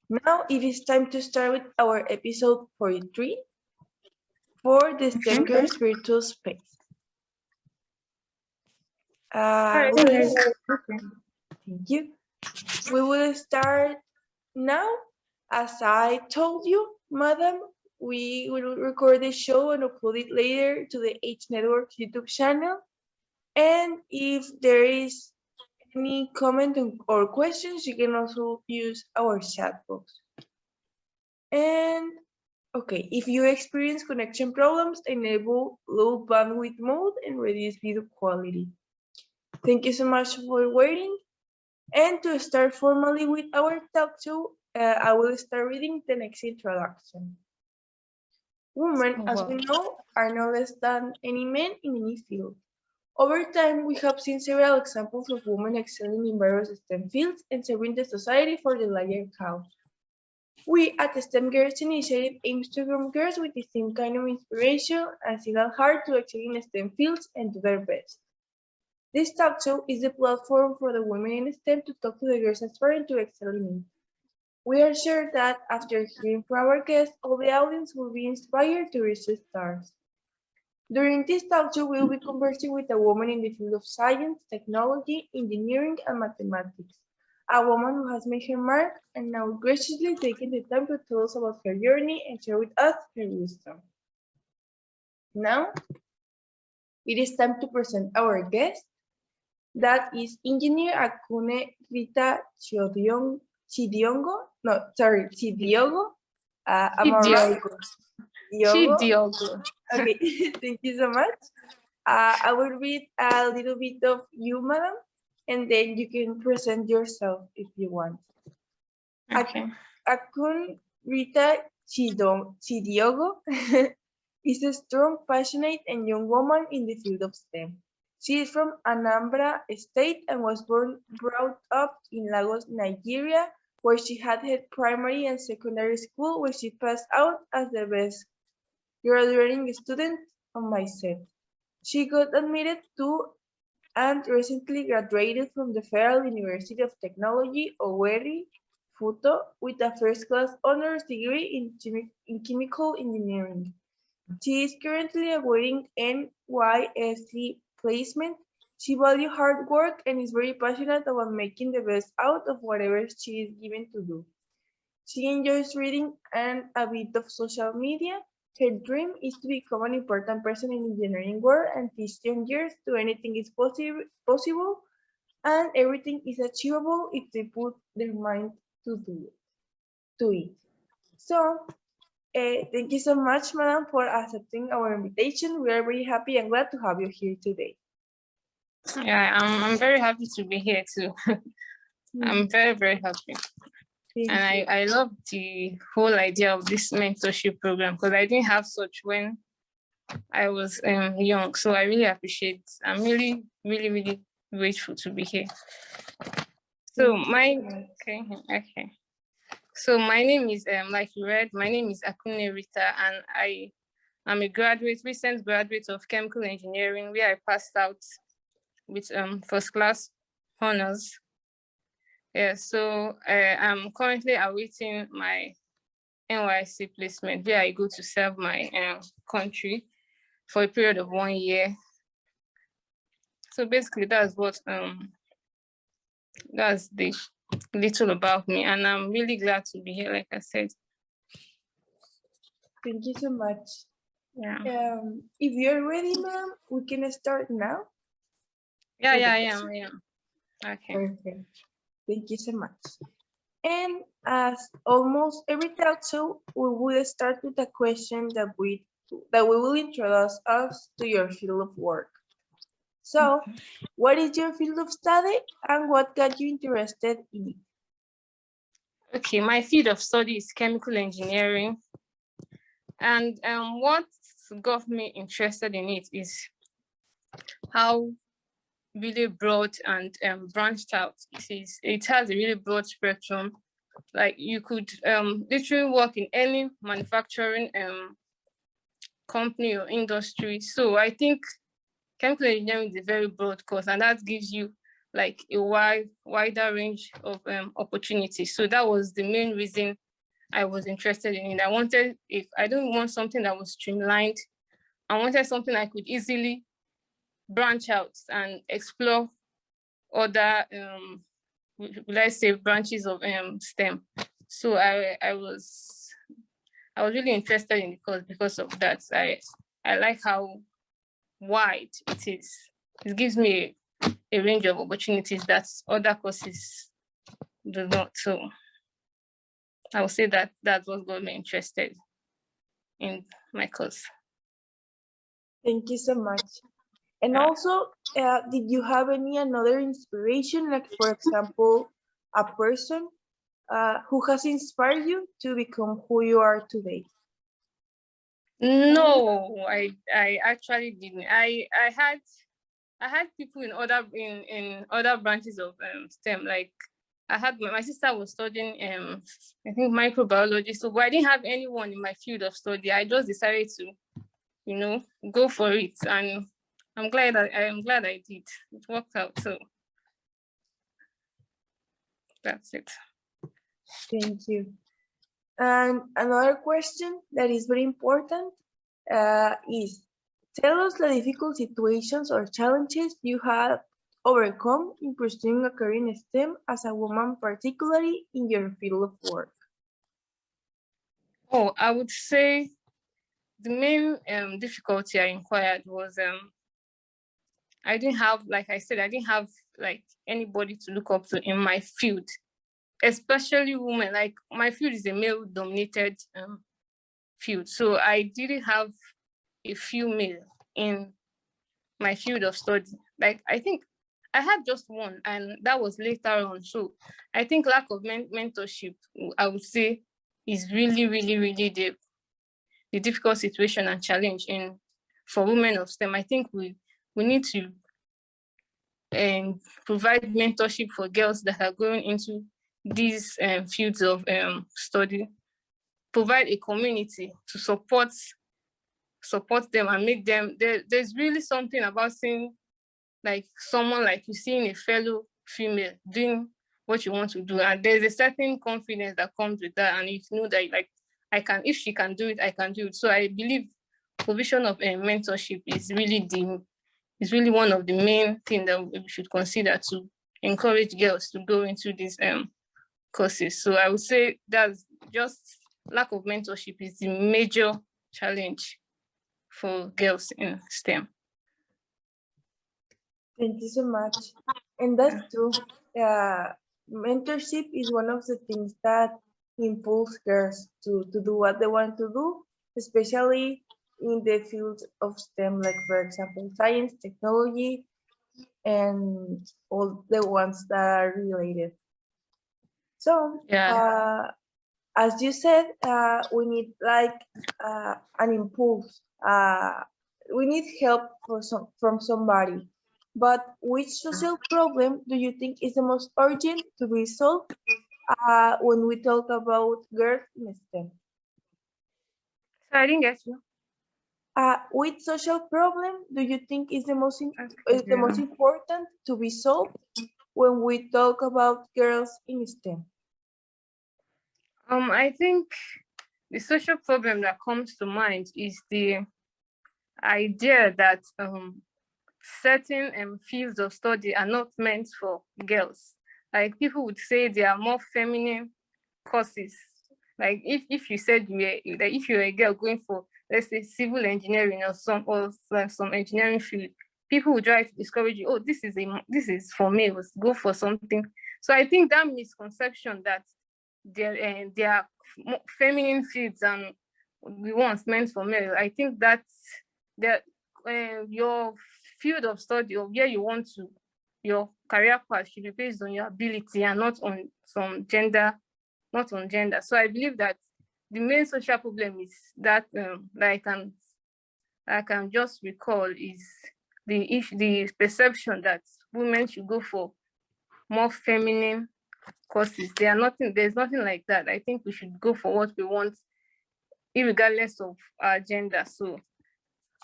Now it is time to start with our episode 43 for the STEM Girls Virtual Space. Hi. Thank you. We will start now. As I told you, madam, we will record the show and upload it later to the H Network YouTube channel. And if there is any comment or questions, you can also use our chat box. And okay, if you experience connection problems, enable low bandwidth mode and reduce video quality. Thank you so much for waiting. And to start formally with our talk show, I will start reading the next introduction. Women, as we know, are no less than any men in any field. Over time, we have seen several examples of women excelling in various STEM fields and serving the society for the larger cause. We at the STEM Girls Initiative aims to groom girls with the same kind of inspiration and single heart to excel in STEM fields and do their best. This talk show is the platform for the women in STEM to talk to the girls aspiring to excel in it. We are sure that after hearing from our guests, all the audience will be inspired to reach the stars. During this talk show, we will be conversing with a woman in the field of science, technology, engineering, and mathematics. A woman who has made her mark and now graciously taken the time to tell us about her journey and share with us her wisdom. Now, it is time to present our guest. That is Engineer Akune Rita Chidiongo. Chidiogo. Chidiogo. Okay, thank you so much. I will read a little bit of you, madam, and then you can present yourself if you want. Okay. Akun Rita Chidiogo is a strong, passionate, and young woman in the field of STEM. She is from Anambra State and was brought up in Lagos, Nigeria, where she had her primary and secondary school, where she passed out as the best graduating student on my set. She got admitted to and recently graduated from the Federal University of Technology, Owerri, Futo, with a first-class honors degree in chemical engineering. She is currently awaiting NYSC placement. She values hard work and is very passionate about making the best out of whatever she is given to do. She enjoys reading and a bit of social media. Her dream is to become an important person in the engineering world and teach young girls to anything is possible and everything is achievable if they put their mind to it. So, thank you so much, madam, for accepting our invitation. We are very happy and glad to have you here today. Yeah, I'm very happy to be here too. I'm very, very happy. And I love the whole idea of this mentorship program because I didn't have such when I was young. So I really appreciate it. I'm really, really, really grateful to be here. So okay. So my name is, like you read, my name is Akune Rita, and I am a recent graduate of chemical engineering, where I passed out with first class honors. Yeah, so I'm currently awaiting my NYSC placement, where I go to serve my country for a period of 1 year. So basically, that's what that's the little about me, and I'm really glad to be here, like I said. Thank you so much. Yeah. If you're ready, ma'am, we can start now. Yeah, I am. Okay. Perfect. Thank you so much. And as almost every talk show, we will start with a question that will introduce us to your field of work. So, what is your field of study and what got you interested in it? Okay, my field of study is chemical engineering. And what got me interested in it is how really broad and branched out it is. It has a really broad spectrum. Like you could literally work in any manufacturing company or industry. So I think chemical engineering is a very broad course, and that gives you like a wider range of opportunities. So that was the main reason I was interested in it. I wanted, if I don't want something that was streamlined, I wanted something I could easily branch out and explore other, let's say, branches of STEM. So I was really interested in the course because of that. I like how wide it is. It gives me a range of opportunities that other courses do not. So I would say that that's what got me interested in my course. Thank you so much. And also, did you have any another inspiration, like for example, a person who has inspired you to become who you are today? No, I actually didn't. I had people in other branches of STEM. Like I had my sister was studying I think microbiology. So but I didn't have anyone in my field of study. I just decided to, go for it, and I'm glad I did. It worked out. So that's it. Thank you. And another question that is very important is, tell us the difficult situations or challenges you have overcome in pursuing a career in STEM as a woman, particularly in your field of work. Oh, I would say the main difficulty I inquired was I didn't have, like I said, I didn't have like anybody to look up to in my field, especially women. Like my field is a male-dominated field, so I didn't have a female in my field of study. Like I think I had just one, and that was later on. So I think lack of mentorship, I would say, is really, really, really the difficult situation and challenge for women of STEM. I think we need to provide mentorship for girls that are going into these fields of study, provide a community to support them and make them, there's really something about seeing like someone like you, seeing a fellow female doing what you want to do, and there's a certain confidence that comes with that, and you know that like if she can do it, I can do it. So I believe provision of mentorship is really one of the main things that we should consider to encourage girls to go into these courses. So I would say that's just lack of mentorship is the major challenge for girls in STEM. Thank you so much. And that's true. Mentorship is one of the things that impulse girls to do what they want to do, especially in the field of STEM, like for example, science, technology, and all the ones that are related. So, as you said, we need like an impulse. We need help from somebody. But which social problem do you think is the most urgent to be solved when we talk about girls in STEM? So I didn't get you. Which social problem do you think is the most important to be solved when we talk about girls in STEM? I think the social problem that comes to mind is the idea that certain fields of study are not meant for girls. Like people would say they are more feminine courses. Like if you said if you're a girl going for, let's say, civil engineering or some engineering field, people would try to discourage you. Oh, this is for males. Go for something. So I think that misconception that there are feminine fields and the ones meant for male, I think that's your field of study or where you want to, your career path should be based on your ability and not on some gender, So I believe that the main social problem is that that I can just recall is the perception that women should go for more feminine courses. There's nothing like that. I think we should go for what we want, regardless of our gender. So,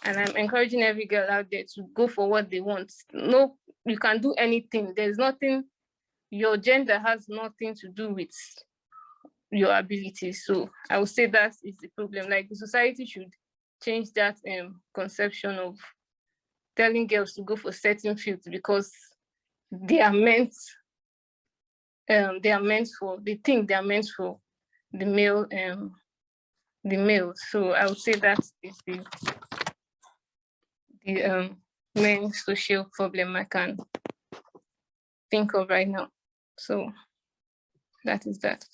and I'm encouraging every girl out there to go for what they want. No, you can do anything. There's nothing, your gender has nothing to do with your ability. So I would say that is the problem. Like the society should change that conception of telling girls to go for certain fields because they are meant they think they are meant for the male. So I would say that is the main social problem I can think of right now. So that is that.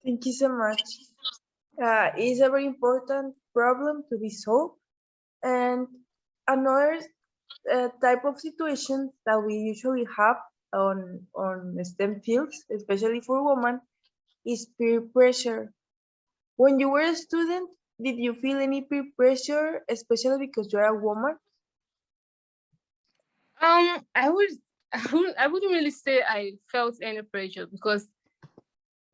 Thank you so much. It's a very important problem to be solved. And another type of situations that we usually have on STEM fields, especially for women, is peer pressure. When you were a student, did you feel any peer pressure, especially because you're a woman? I wouldn't really say I felt any pressure because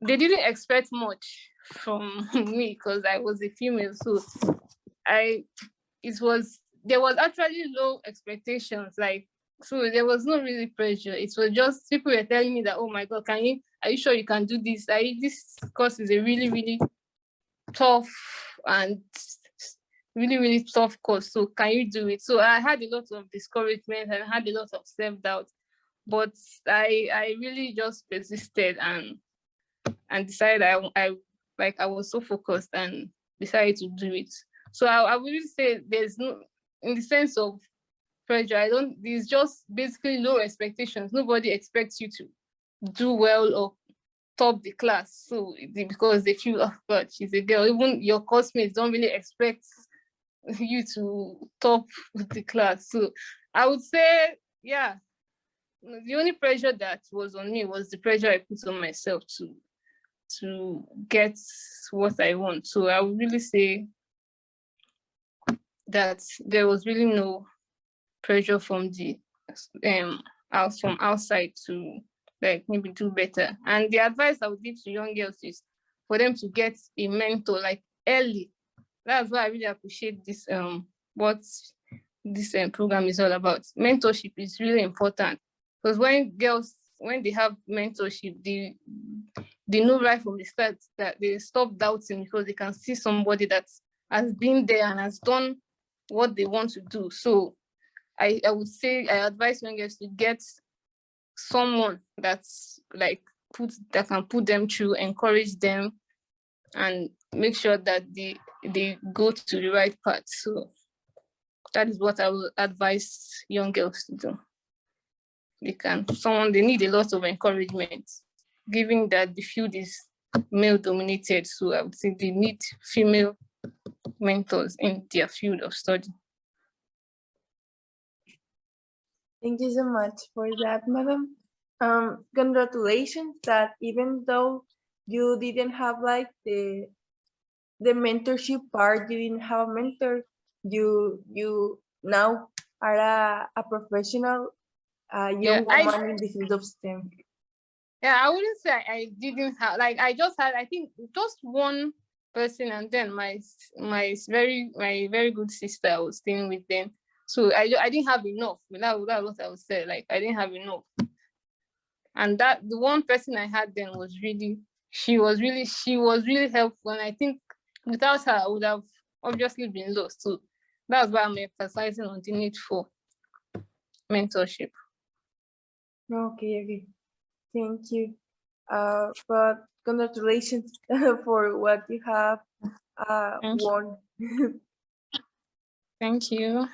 they didn't expect much from me because I was a female. So there was actually low expectations. Like, so there was no really pressure. It was just people were telling me that, oh my God, are you sure you can do this? This course is a really, really tough and really, really tough course. So can you do it? So I had a lot of discouragement and I had a lot of self-doubt, but I really just persisted and decided I was so focused and decided to do it. So I would really say there's no, in the sense of pressure, there's just basically low expectations. Nobody expects you to do well or top the class. So because they feel, oh God, she's a girl. Even your classmates don't really expect you to top the class. So I would say, yeah, the only pressure that was on me was the pressure I put on myself to get what I want. So I would really say that there was really no pressure from from outside to like maybe do better. And the advice I would give to young girls is for them to get a mentor like early. That's why I really appreciate this what this program is all about. Mentorship is really important because when they have mentorship, they know right from the start that they stop doubting because they can see somebody that has been there and has done what they want to do. So I would say I advise young girls to get someone that's like that can put them through, encourage them, and make sure that they go to the right path. So that is what I will advise young girls to do. They need a lot of encouragement, given that the field is male dominated. So I would say they need female mentors in their field of study. Thank you so much for that, madam. Congratulations that even though you didn't have like the mentorship part, you didn't have a mentor, you now are a professional young woman in the field of STEM. Yeah, I wouldn't say I didn't have, like, I just had, I think, just one person, and then my very good sister I was staying with them. So I didn't have enough. That's what I would say. Like, I didn't have enough. And that the one person I had then was really, she was really helpful. And I think without her, I would have obviously been lost. So that's why I'm emphasizing on the need for mentorship. Okay. Thank you. But congratulations for what you have won. Thank you.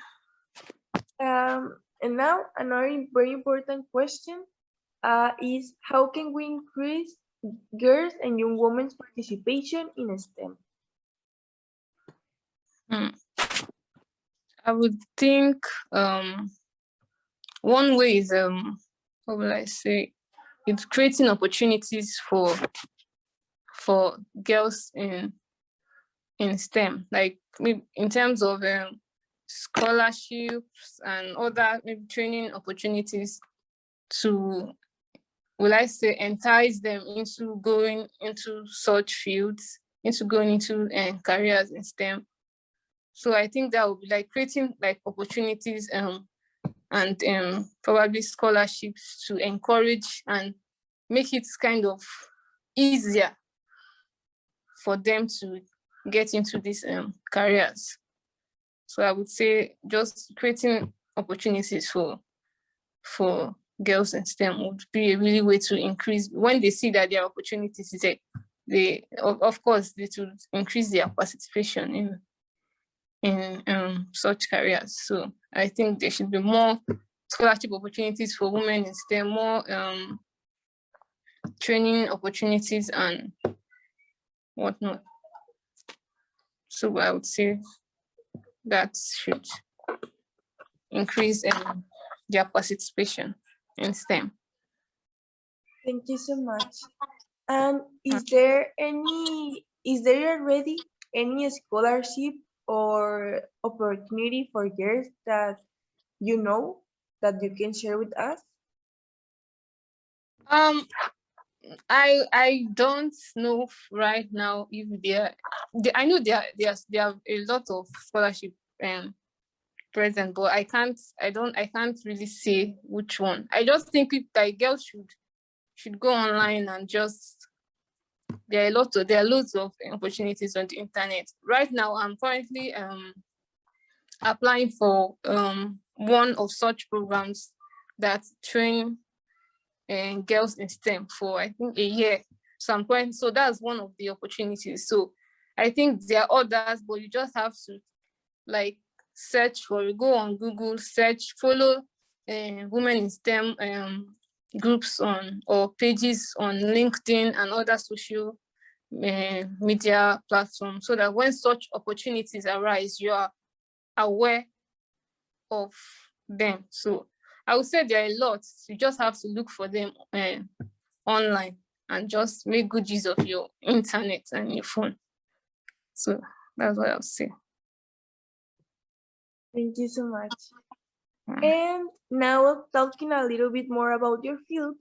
And now another very important question is how can we increase girls and young women's participation in STEM? I would think one way is what will I say? It's creating opportunities for girls in STEM, like in terms of scholarships and other maybe training opportunities to, will I say, entice them into going into such fields, into going into careers in STEM. So I think that would be like creating like opportunities and probably scholarships to encourage and make it kind of easier for them to get into these careers. So I would say just creating opportunities for girls in STEM would be a really way to increase, when they see that there are opportunities, they of course they should increase their participation in such careers. So I think there should be more scholarship opportunities for women in STEM, more training opportunities and whatnot. So I would say that should increase their participation in STEM. Thank you so much. And is there already any scholarship or opportunity for girls that you know that you can share with us? I don't know right now if I know there are a lot of scholarship present, but I can't really say which one. I just think that girls should go online and just, there are loads of opportunities on the internet. Right now, I'm currently applying for one of such programs that train girls in STEM for, I think, a year. So that's one of the opportunities. So I think there are others, but you just have to like go on Google, follow women in STEM groups or pages on LinkedIn and other social media platforms, so that when such opportunities arise, you are aware of them. So I would say there are a lot. You just have to look for them online and just make good use of your internet and your phone. So that's what I would say. Thank you so much. And now talking a little bit more about your field,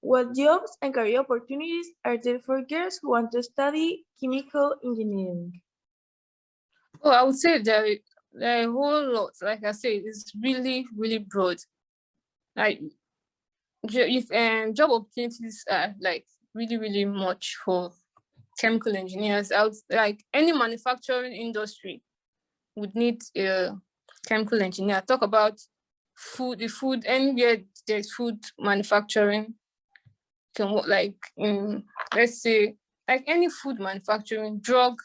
what jobs and career opportunities are there for girls who want to study chemical engineering? Oh, I would say there are a whole lot. Like I said, it's really, really broad. Like if job opportunities are like really, really much for chemical engineers, like any manufacturing industry would need a chemical engineer. Talk about food, anywhere there's food manufacturing, can work like in, let's say, like any food manufacturing, drug,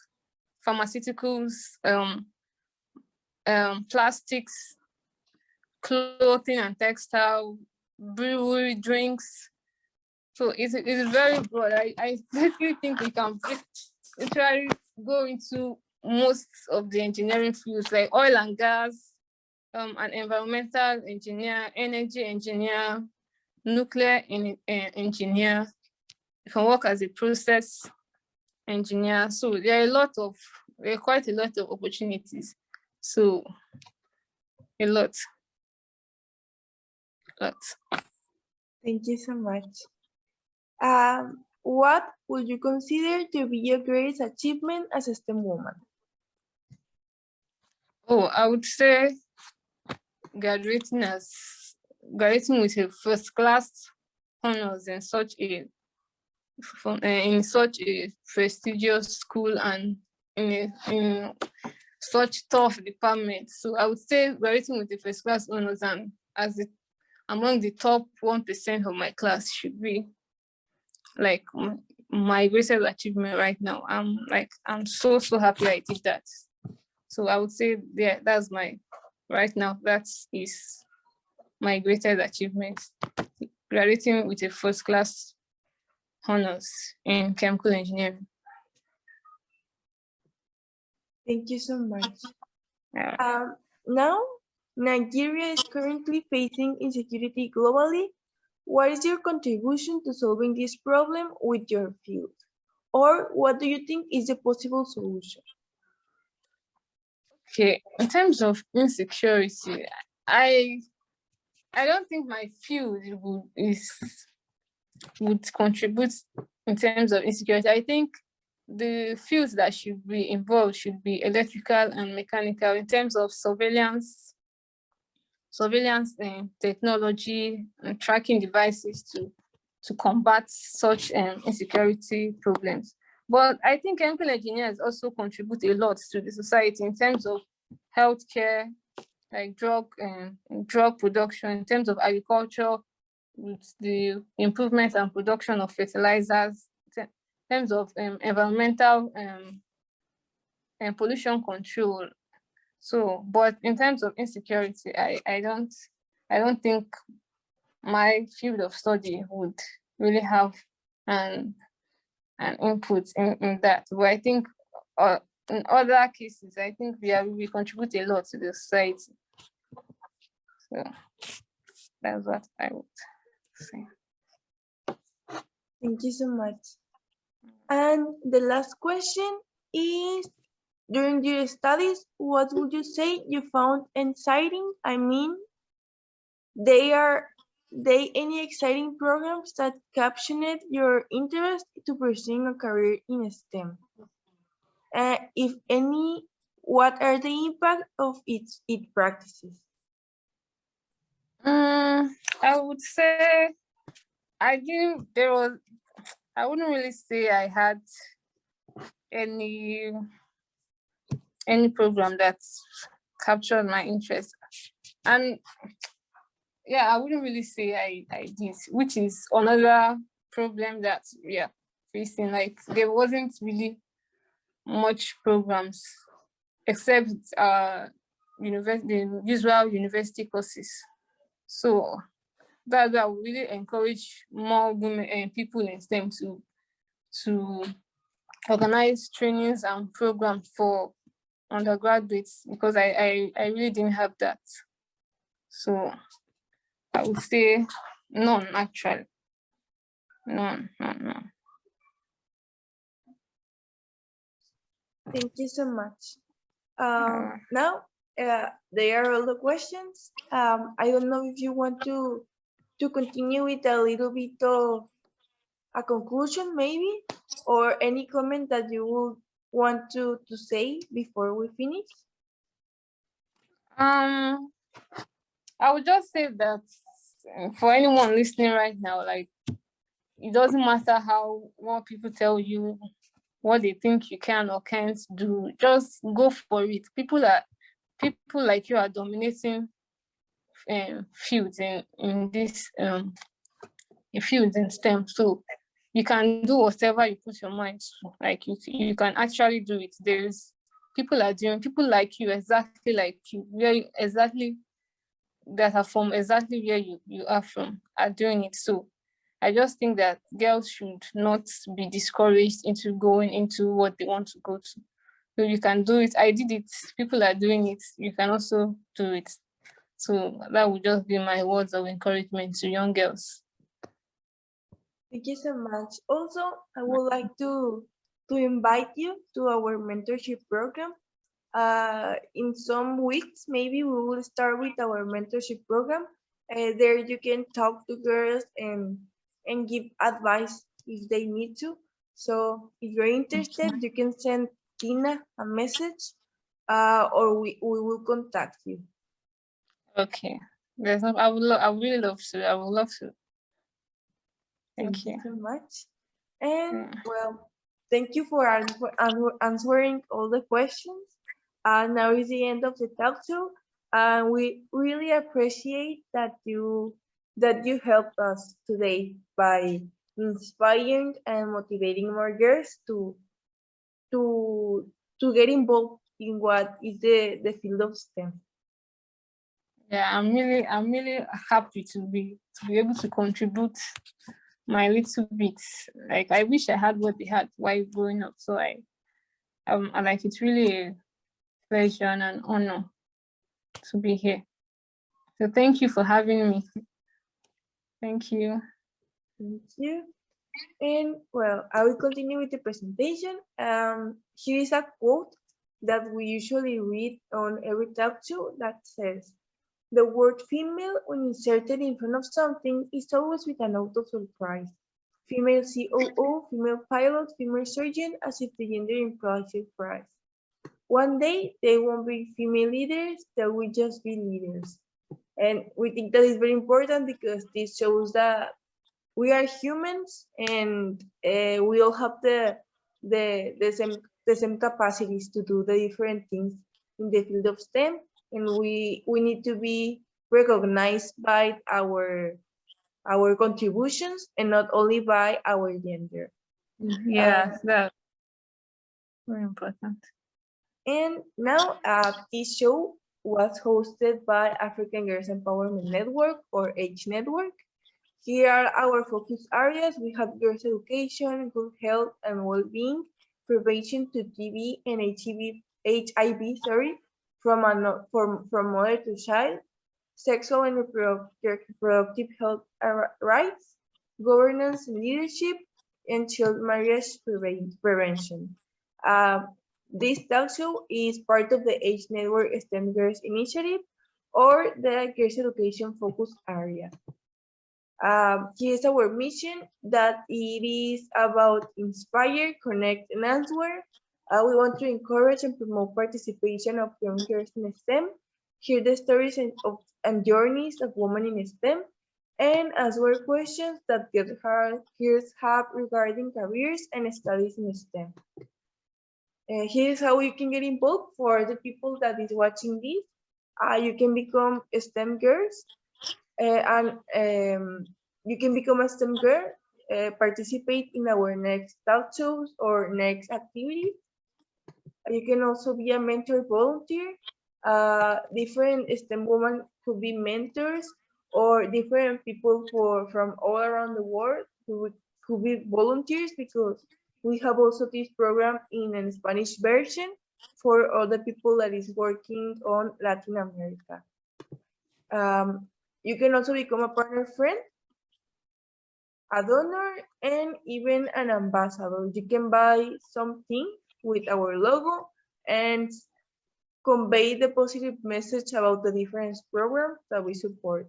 pharmaceuticals, plastics, clothing and textile, brewery, drinks. So it's very broad. I definitely think we can literally go into most of the engineering fields, like oil and gas, an environmental engineer, energy engineer, nuclear engineer. You can work as a process engineer. So there are quite a lot of opportunities. So a lot. Thank you so much. What would you consider to be your greatest achievement as a STEM woman? Oh, I would say graduating with a first class honors in such a prestigious school and in such tough department. So I would say graduating with a first class honors and among the top 1% of my class should be like my greatest achievement right now. I'm so happy I did that. So I would say that is my greatest achievement, graduating with a first class honors in chemical engineering. Thank you so much. Yeah. Now, Nigeria is currently facing insecurity globally. What is your contribution to solving this problem with your field? Or what do you think is the possible solution? Okay, in terms of insecurity, I don't think my field would contribute in terms of insecurity. I think the fields that should be involved should be electrical and mechanical in terms of surveillance, surveillance technology and tracking devices to combat such insecurity problems. But I think chemical engineers also contribute a lot to the society in terms of healthcare, like drug production, in terms of agriculture, with the improvement and production of fertilizers, in terms of environmental and pollution control. So, but in terms of insecurity, I don't think my field of study would really have an input in that. But I think in other cases, I think we contribute a lot to the society. So that's what I would say. Thank you so much. And the last question is, during your studies, what would you say you found exciting? I mean, they any exciting programs that captioned your interest to pursuing a career in STEM? If any, what are the impact of its practices? I would say I wouldn't really say I had any program that captured my interest. And yeah, I wouldn't really say I did, which is another problem that we are facing. Like, there wasn't really much programs except the usual university courses. So that would really encourage more women and people in STEM to organize trainings and programs for undergraduates, because I really didn't have that. So I would say none, actually. None. Thank you so much. Now, there are all the questions. I don't know if you want to continue with a little bit of a conclusion, maybe, or any comment that you would want to say before we finish. I would just say that for anyone listening right now, like, it doesn't matter what people tell you, what they think you can or can't do, just go for it. People like you are dominating fields in this fields in STEM. So you can do whatever you put your mind to. Like, you can actually do it. There's people like you, exactly like you, that are from exactly where you are from, are doing it. So I just think that girls should not be discouraged into going into what they want to go to. So you can do it. I did it. People are doing it. You can also do it. So that would just be my words of encouragement to young girls. Thank you so much. Also, I would like to invite you to our mentorship program. In some weeks, maybe we will start with our mentorship program. There you can talk to girls and give advice if they need to. So if you're interested, you can send Tina a message, or we will contact you. Okay. I would really love to. I would love to. Thank you so much. And well, thank you for answering all the questions. Now is the end of the talk show. We really appreciate that you helped us today by inspiring and motivating more girls to get involved in what is the field of STEM. Yeah, I'm really happy to be able to contribute my little bit. Like, I wish I had what they had while growing up. So I like, it's really a pleasure and an honor to be here. So thank you for having me. Thank you. Thank you. And well, I will continue with the presentation. Here is a quote that we usually read on every talk show that says, "The word female, when inserted in front of something, is always with a note of surprise. Female COO, female pilot, female surgeon, as if the gender implies surprise. One day, they won't be female leaders, they will just be leaders." And we think that is very important because this shows that we are humans and we all have the same capacities to do the different things in the field of STEM, and we need to be recognized by our contributions and not only by our gender. Yes, that's very important. And now this show was hosted by African Girls Empowerment Network, or H Network. Here are our focus areas. We have girls' education, good health and well-being, prevention to TB and HIV, from mother to child, sexual and reproductive health rights, governance and leadership, and child marriage prevention. This talk show is part of the H Network STEM Girls Initiative, or the Girls Education Focus Area. Here's our mission, that it is about inspire, connect, and answer. We want to encourage and promote participation of young girls in STEM, hear the stories and journeys of women in STEM, and answer questions that girls have regarding careers and studies in STEM. Here's how you can get involved. For the people that is watching this, you can become STEM girls, and you can become a STEM girl, participate in our next talk shows or next activities. You can also be a mentor volunteer. Different STEM women could be mentors, or different people from all around the world who could be volunteers, because we have also this program in a Spanish version for all the people that is working on Latin America. You can also become a partner friend, a donor, and even an ambassador. You can buy something with our logo and convey the positive message about the different programs that we support.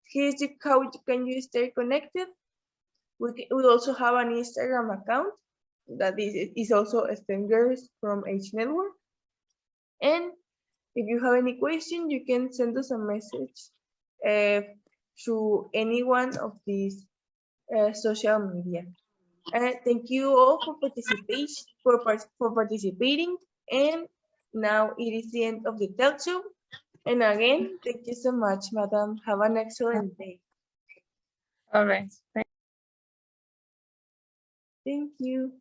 Here's how can you stay connected. We also have an Instagram account that is also STEM Girls from H Network. And if you have any question, you can send us a message through any one of these social media. Thank you all for participating. And now it is the end of the talk show. And again, thank you so much, Madam. Have an excellent day. All right. Thank you.